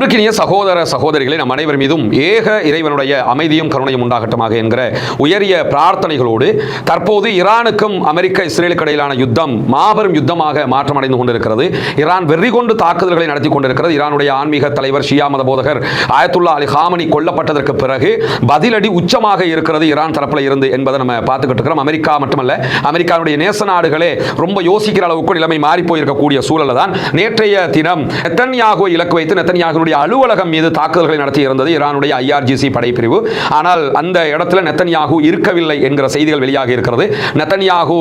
சகோதர சகோதரிகளை நம் அனைவர் மீதும் ஏக இறைவனுடைய அமைதியும் கருணையும் உண்டாகட்டுமாக என்கிற உயரிய பிரார்த்தனைகளோடு தற்போது ஈரானுக்கும் அமெரிக்க இஸ்ரேலுக்கு இடையிலான யுத்தம் மாபெரும் யுத்தமாக மாற்றமடைந்து கொண்டிருக்கிறது. ஈரான் வெறி கொண்டு தாக்குதல்களை நடத்தி கொண்டிருக்கிறது. ஈரானுடைய ஆன்மீக தலைவர் ஷியா மத போதகர் ஆயத்துல்லா அலி காமனி கொல்லப்பட்டதற்கு பிறகு பதிலடி உச்சமாக இருக்கிறது ஈரான் தரப்பில் இருந்து என்பதை நம்ம பார்த்துக்கிட்டு இருக்கிறோம். அமெரிக்கா மட்டுமல்ல, அமெரிக்காவுடைய நேச நாடுகளே ரொம்ப யோசிக்கிற அளவுக்கு நிலைமை மாறி போயிருக்கக்கூடிய சூழல் தான் நேற்றைய தினம் நெத்தன்யாகுவை இலக்கு வைத்து நெத்தன்யாகுடைய அலுவலகம் மீது தாக்குதல்களை நடத்தி இருந்தது ஈரானுடைய IRGC படைப்பிரிவு. ஆனால் அந்த இடத்துல நெத்தன்யாகு இருக்கவில்லை என்கிற செய்திகள் வெளியாகி இருக்கிறது. நெத்தன்யாகு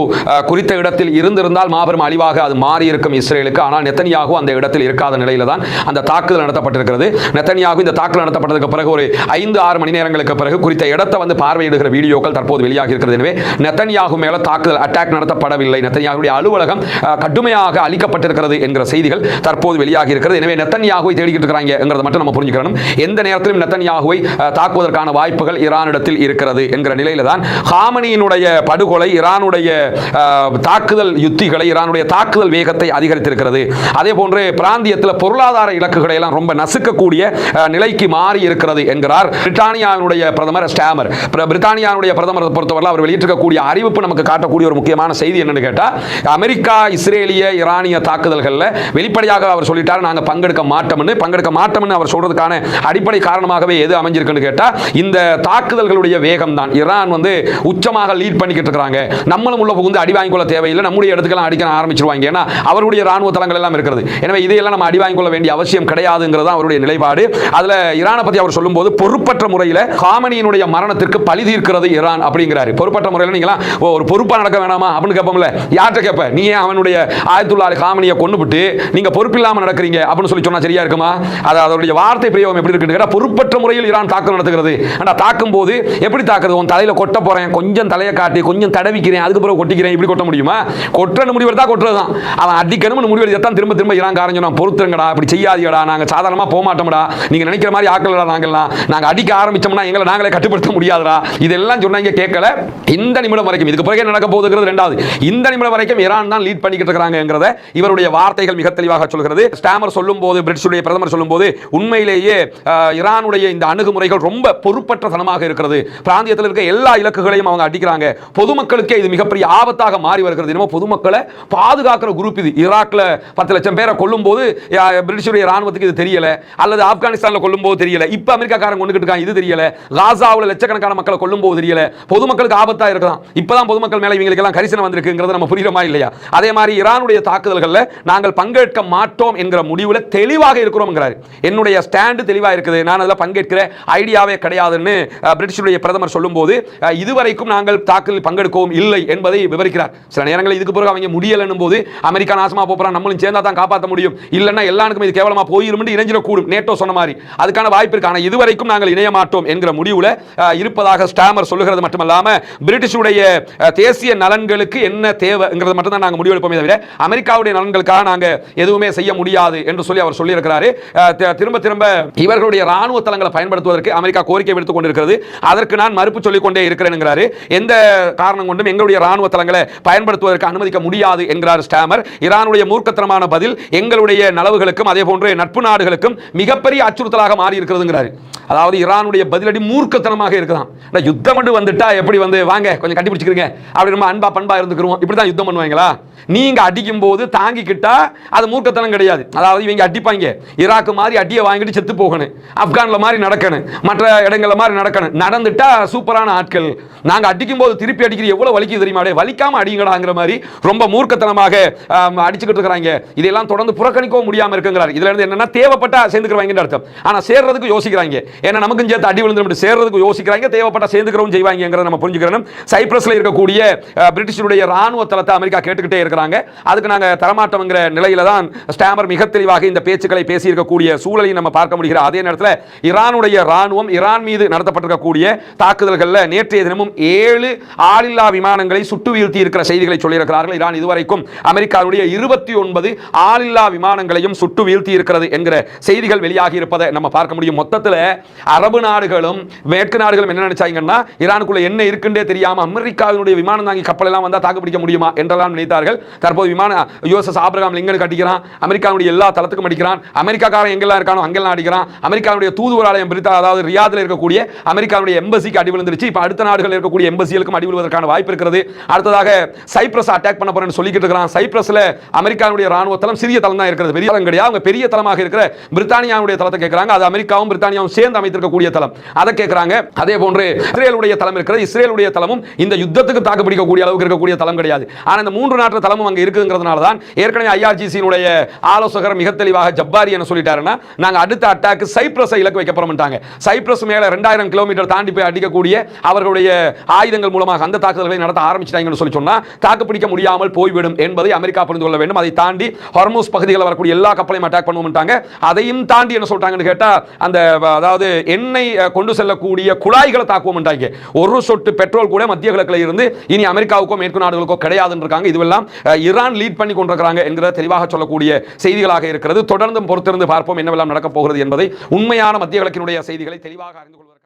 குறித்த இடத்தில் இருந்திருந்தால் மாபெரும் அழிவாக அது மாறி இருக்கும் இஸ்ரேலுக்கு. ஆனால் நெத்தன்யாகு அந்த இடத்தில் இருக்காத நிலையில தான் அந்த தாக்குதல் நடத்தப்பட்டிருக்கிறது. நெத்தன்யாகு இந்த தாக்குதல் நடத்தப்பட்டதற்கு பிறகு ஒரு 5-6 மணி நேரங்களுக்கு பிறகு குறித்த இடத்தை வந்து பார்வையிடுகிற வீடியோக்கள் தற்போது வெளியாகி இருக்கிறது. எனவே நெத்தன்யாகு மேல தாக்குதல் அட்டாக் நடத்தப்படவில்லை, நெத்தன்யாகுடைய அலுவலகம் கடுமையாக அழிக்கப்பட்டிருக்கிறது என்கிற செய்திகள் தற்போது வெளியாகி இருக்கிறது. எனவே நெத்தன்யாகுவை தேடிக்கிட்டு இருக்கிறாங்க மட்டும் நம்ம புரிஞ்சுக்கணும். எந்த நேரத்திலும் நெத்தன்யாகுவை தாக்குவதற்கான வாய்ப்புகள் ஈரானிடத்தில் இருக்கிறது என்கிற நிலையில தான் காமனியினுடைய படுகொலை ஈரானுடைய தாக்குதல் யுத்திகளை, ஈரானுடைய தாக்குதல் வேகத்தை அதிகரித்திருக்கிறது. அதே போன்று பிராந்தியத்தில் பொருளாதார இலக்குகளை எல்லாம் ரொம்ப நசுக்கக்கூடிய நிலைக்கு மாறி இருக்கிறது என்கிறார் பிரிட்டானியாவுடைய பிரதமர் ஸ்டாமர். பிரிட்டானியாவுடைய பிரதமர் பொறுத்தவரை அவர் வெளியிட்டிருக்கக்கூடிய அறிவிப்பு நமக்கு காட்டக்கூடிய ஒரு முக்கியமான செய்தி என்னன்னு கேட்டா, அமெரிக்கா இஸ்ரேலிய ஈரானிய தாக்குதல்களில் வெளிப்படையாக அவர் சொல்லிட்டார், நாங்கள் பங்கெடுக்க மாட்டோம்னு அவர் சொல்றதுக்கான அடிப்படை காரணமாகவே எது அமைஞ்சிருக்குன்னு கேட்டா, இந்த தாக்குதல்களுடைய வேகம் தான். ஈரான் வந்து உச்சமாக லீட் பண்ணிக்கிட்டு இருக்காங்க. நம்மளும் உள்ள புகுந்து அடி வாங்கிக் கொள்ள தேவையில்லை, நம்முடைய இடத்துக்கெல்லாம் அடிக்க ஆரம்பிச்சிருவாங்க. ஏன்னா அவருடைய ராணுவ தளங்கள் எல்லாம் இருக்கிறது. எனவே இதையெல்லாம் நம்ம அடி வாங்கிக் கொள்ள வேண்டிய அவசியம் கிடையாதுங்கிறது அவருடைய நிலைப்பாடு. அதுல ஈரானை பத்தி அவர் சொல்லும்போது பொறுப்பற்ற முறையில் காமனியினுடைய மரணத்திற்கு பழி தீர்க்கிறது ஈரான் அப்படிங்கிறாரு. பொறுப்பற்ற முறையில் நீங்களா ஒரு பொறுப்பா நடக்க வேணாமா அப்படின்னு கேட்போம்ல, யார்கிட்ட கேட்ப? நீ அவனுடைய ஆயத்துல்லா அலி காமனியை கொன்னுபிட்டு நீங்க பொறுப்பில்லாம நடக்கிறீங்க அப்படின்னு சொல்லி சொன்னா சரியா இருக்குமா? அதோடைய வார்த்தை பிரயோகம் எப்படி இருக்கு? பொறுப்பற்ற முறையில் ஈரான் தாக்குதல் நடத்துகிறது. தாக்கும் போது எப்படி தாக்குறது? உன் தலையில கொட்ட போறேன், கொஞ்சம் தலையை காட்டி கொஞ்சம் தடவிக்கிறேன், அதுக்கு பிறகு கொட்டிக்கிறேன், இப்படி கொட்ட முடியுமா? கொட்டணும் முடிவெடுத்தா கொட்டுறதுதான். அவன் அடிக்கணும் முடிவெடுத்தான் திரும்ப திரும்ப ஈரான் காரஞ்சு நான் பொறுத்துங்கடா, அப்படி செய்யாதீங்கடா, நாங்க சாதாரணமா போக மாட்டோம்டா, நீங்க நினைக்கிற மாதிரி ஆக்கலடா, நாங்க அடிக்க ஆரம்பிச்சோம்னா எங்களை நாங்களே கட்டுப்படுத்த முடியாதுடா, இதெல்லாம் சொன்னாங்க கேட்கல. இந்த நிமிடம் வரைக்கும் இதுக்கு பிறகு நடக்க போகுதுங்கிறது ரெண்டாவது. இந்த நிமிடம் வரைக்கும் ஈரான் தான் லீட் பண்ணிக்கிட்டு இருக்காங்கிறத இவருடைய வார்த்தைகள் மிக தெளிவாக சொல்கிறது. ஸ்டாமர் சொல்லும் போது, பிரிட்டிஷுடைய பிரதமர் சொல்லும் போது, உண்மையிலேயே ஈரானுடைய இந்த அணுகுமுறைகள் ரொம்ப பொறுப்பற்றத்தனமாக இருக்கிறது. பிராந்தியத்தில் இருக்க எல்லா இலக்குகளையும் அவங்க அடிக்கிறாங்க. பொதுமக்களுக்கே இது மிகப்பெரிய ஆபத்தாக மாறி வருகிறது. இன்னும் பொதுமக்களை பாதுகாக்கிற குரூப் இது. ஈராக்ல 10 லட்சம் பேரை கொல்லும் போது பிரிட்டிஷுடைய ராணுவத்துக்கு இது தெரியல, அல்லது ஆப்கானிஸ்தான்ல கொல்லும் போது தெரியல, இப்ப அமெரிக்காக்காரங்க கொண்டுகிட்டு இருக்காங்க இது தெரியல, காசாவுல லட்சக்கணக்கான மக்களை கொல்லும் போது தெரியல, பொதுமக்களுக்கு ஆபத்தா இருக்கலாம். இப்பதான் பொதுமக்கள் மேல இவங்களுக்கு எல்லாம் கரிசனம் வந்திருக்குங்கிறது நம்ம புரியுறமா இல்லையா? அதே மாதிரி ஈரானுடைய தாக்குதல்கள்ல நாங்கள் பங்கேற்க மாட்டோம் என்கிற முடிவுல தெளிவாக இருக்கிறோம்ங்கிறார். என்னுடைய ஸ்டாண்ட் தெளிவா இருக்குது, நான் அதில் பங்கேற்கிற ஐடியாவே கிடையாதுன்னு பிரிட்டிஷுடைய பிரதமர் சொல்லும்போது, இதுவரைக்கும் நாங்கள் தாக்குதலில் பங்கெடுக்கவும் இல்லை என்பதை விவரிக்கிறார். சில நேரங்களில் இதுக்கு பிறகு அவங்க முடியலன்னும் போது அமெரிக்கா நாசமா போறான், நம்மளும் சேர்ந்தா தான் காப்பாற்ற முடியும், இல்லைன்னா எல்லாருக்கும் இது கேவலமா போயிரும் இணைஞ்சிடக்கூடும், நேட்டோ சொன்ன மாதிரி அதுக்கான வாய்ப்பு இருக்கு. ஆனால் இதுவரைக்கும் நாங்கள் இணைய மாட்டோம் என்கிற முடிவுல இருப்பதாக ஸ்டாமர் சொல்லுகிறது. மட்டுமல்லாம பிரிட்டிஷுடைய தேசிய நலன்களுக்கு என்ன தேவைங்கிறது மட்டும் தான் நாங்கள் முடிவெடுப்போமே தவிர அமெரிக்காவுடைய நலன்களுக்காக நாங்க எதுவுமே செய்ய முடியாது என்று சொல்லி அவர் சொல்லியிருக்கிறாரு. திரும்ப திரும்ப இவர்களுடைய ராணுவ தளங்களை பயன்படுத்துவதற்கு அமெரிக்கா கோரிக்கை விடுத்துக் கொண்டிருக்கிறது. அதற்கு நான் மறுப்பு சொல்லிக் கொண்டே இருக்கிறேன் என்கிறாரு. எந்த காரணம் கொண்டும் எங்களுடைய ராணுவ தளங்களை பயன்படுத்துவதற்கு அனுமதிக்க முடியாது என்கிறார் ஸ்டாமர். ஈரானுடைய மூர்க்கத்தனமான பதில் எங்களுடைய நலவுகளுக்கும் அதே போன்ற நட்பு நாடுகளுக்கும் மிகப்பெரிய அச்சுறுத்தலாக மாறி இருக்கிறதுங்கிறாரு. அதாவது ஈரானுடைய பதிலடி மூர்க்கத்தனமாக இருக்கலாம். யுத்தம் மட்டும் வந்துட்டா எப்படி வந்து வாங்க கொஞ்சம் கட்டிப்பிடிச்சுக்கிறீங்க அப்படி நம்ம அன்பா பண்பா இருந்துக்கிறோம், இப்படிதான் யுத்தம் பண்ணுவாங்களா? நீங்க அடிக்கும் போது தாங்கிக்கிட்டா அது மூர்க்கத்தனம் கிடையாது. அதாவது இவங்க அடிப்பாங்க, ஈராக்கு மாதிரி அடியை வாங்கிட்டு செத்து போகணும், ஆப்கான்ல மாதிரி நடக்கணும், மற்ற இடங்கள்ல மாதிரி நடக்கணும், நடந்துட்டா சூப்பரான ஆட்கள். நாங்க அடிக்கும் போது திருப்பி அடிக்கிறது எவ்வளவு வலிக்கு தெரியுமா? வலிக்காம அடிங்கடாங்கிற மாதிரி ரொம்ப மூர்க்கத்தனமாக அடிச்சுக்கிட்டு இருக்காங்க. இதெல்லாம் தொடர்ந்து புறக்கணிக்கவும் முடியாம இருக்குங்கிறார். இதுல இருந்து என்னன்னா தேவைப்பட்டா சேர்ந்துக்கிறவாங்கன்னு அர்த்தம். ஆனா சேர்றதுக்கு யோசிக்கிறாங்க, ஏன்னா நமக்கும் சேர்த்து அடி விழுந்து சேர்றதுக்கு யோசிக்கிறாங்க, தேவைப்பட்ட சேர்ந்துக்கிறவும் செய்வாங்கிறத நம்ம புரிஞ்சுக்கிறோம். சைப்ரஸ்ல இருக்கக்கூடிய பிரிட்டிஷுடைய ராணுவ தளத்தை அமெரிக்கா கேட்டுக்கிட்டே இருக்கிறாங்க. அதுக்கு நாங்க தரமாட்டோம்ங்கிற நிலையில தான் ஸ்டாமர் மிக தெளிவாக இந்த பேச்சுக்களை பேசி இருக்கக்கூடிய சூழலை நம்ம பார்க்க முடிகிறது. அதே நேரத்தில் ஈரானுடைய ராணுவம் ஈரான் மீது நடத்தப்பட்டிருக்கக்கூடிய தாக்குதல்களில் நேற்றைய தினமும் 7 ஆளில்லா விமானங்களை சுட்டு வீழ்த்தி இருக்கிற செய்திகளை சொல்லியிருக்கிறார்கள். ஈரான் இதுவரைக்கும் அமெரிக்காவுடைய 29 ஆளில்லா விமானங்களையும் சுட்டு வீழ்த்தி இருக்கிறது என்கிற செய்திகள் வெளியாகி இருப்பதை நம்ம பார்க்க முடியும். மொத்தத்தில் அரபு நாடுகளும் மேற்கு நாடுகளும் என்ன நினைச்சாங்கன்னா, ஈரானுக்குள்ள என்ன இருக்குன்னே தெரியாம அமெரிக்காவினுடைய விமானம் தாங்கி கப்பல் எல்லாம் வந்தா தாக்கு பிடிக்க முடியுமா என்றெல்லாம் நினைத்தார்கள். தற்போது விமான USS ஆபிரகாம் லிங்கனுக்கு அடிக்கிறான், அமெரிக்காவுடைய எல்லா தளத்துக்கும் அடிக்கிறான், அமெரிக்காக்காரன் எங்கெல்லாம் எங்கெல்லாம் இருக்கானோ அங்கெல்லாம் அடிக்கிறான். அமெரிக்காவுடைய தூதுவராலயம் அதாவது ரியாதில் இருக்கக்கூடிய அமெரிக்காவுடைய எம்பசிக்கு அடி விழுந்துருச்சு. இப்போ அடுத்த நாடுகளில் இருக்கக்கூடிய எம்பசிகளுக்கும் அடி விழுவதற்கான வாய்ப்பு இருக்கிறது. அடுத்ததாக சைப்ரஸ் அட்டாக் பண்ண போறேன்னு சொல்லிக்கிட்டு இருக்கிறான். சைப்ரஸ்ல அமெரிக்காவுடைய ராணுவ தளம் சிறிய தளம் தான் இருக்கிறது, பெரிய தளம் கிடையாது. அவங்க பெரிய தளமாக இருக்கிற பிரித்தானியாவுடைய தளத்தை கேட்கிறாங்க. அது அமெரிக்காவும் பிரித்தானியாவும் சேர்ந்து அமைத்திருக்கக்கூடிய தளம், அதை கேட்கிறாங்க. அதே போன்று இஸ்ரேலுடைய தளம் இருக்கிறது. இஸ்ரேலுடைய தளமும் இந்த யுத்தத்துக்கு தாக்கு பிடிக்கக்கூடிய அளவுக்கு இருக்கக்கூடிய தளம் கிடையாது. ஆனால் இந்த 3 நாட்டு தளமும் அங்கே இருக்குங்கிறதுனால தான் ஏற்கனவே ஐஆர்ஜிசியினுடைய ஆலோசகர் மிக தெளிவாக ஜப்பாரி என்ன சொல்லிட்டாருன்னா, நாங்க அடுத்த அட்டாக் சைப்ரஸை இலக்கு வைக்க போறோம்ட்டாங்க. சைப்ரஸ் மேல 2000 கிலோமீட்டர் தாண்டி போய் அடிக்கக்கூடிய அவர்களுடைய ஆயுதங்கள் மூலமாக அந்த தாக்குதல்களை நடத்த ஆரம்பிச்சிட்டாங்கன்னு சொல்லி சொன்னா தாக்கு பிடிக்க முடியாமல் போய்விடும் என்பதை அமெரிக்கா புரிந்து கொள்ள வேண்டும். அதை தாண்டி ஹார்முஸ் பகுதிகளில் வரக்கூடிய எல்லா கப்பலையும் அட்டாக் பண்ணுவோம்ட்டாங்க. அதையும் தாண்டி என்ன சொல்றாங்கன்னு கேட்டா, அந்த அதாவது எண்ணெய் கொண்டு செல்லக்கூடிய குழாய்களை தாக்குவோம்ட்டாங்க. ஒரு சொட்டு பெட்ரோல் கூட மத்திய கிழக்கில் இருந்து இனி அமெரிக்காவுக்கோ மேற்கு நாடுகளுக்கோ கிடையாதுன்னு இருக்காங்க. இதுவெல்லாம் ஈரான் லீட் பண்ணி கொண்டிருக்கிறாங்க என்கிற தெளிவாக சொல்லக்கூடிய செய்திகளாக இருக்கிறது. தொடர்ந்து பொறுத்திருந்து பார்ப்போம் என்னவெல்லாம் நடக்கப் போகிறது என்பதை. உண்மையான மத்திய கிழக்கினுடைய செய்திகளை தெளிவாக அறிந்து கொள்வார்.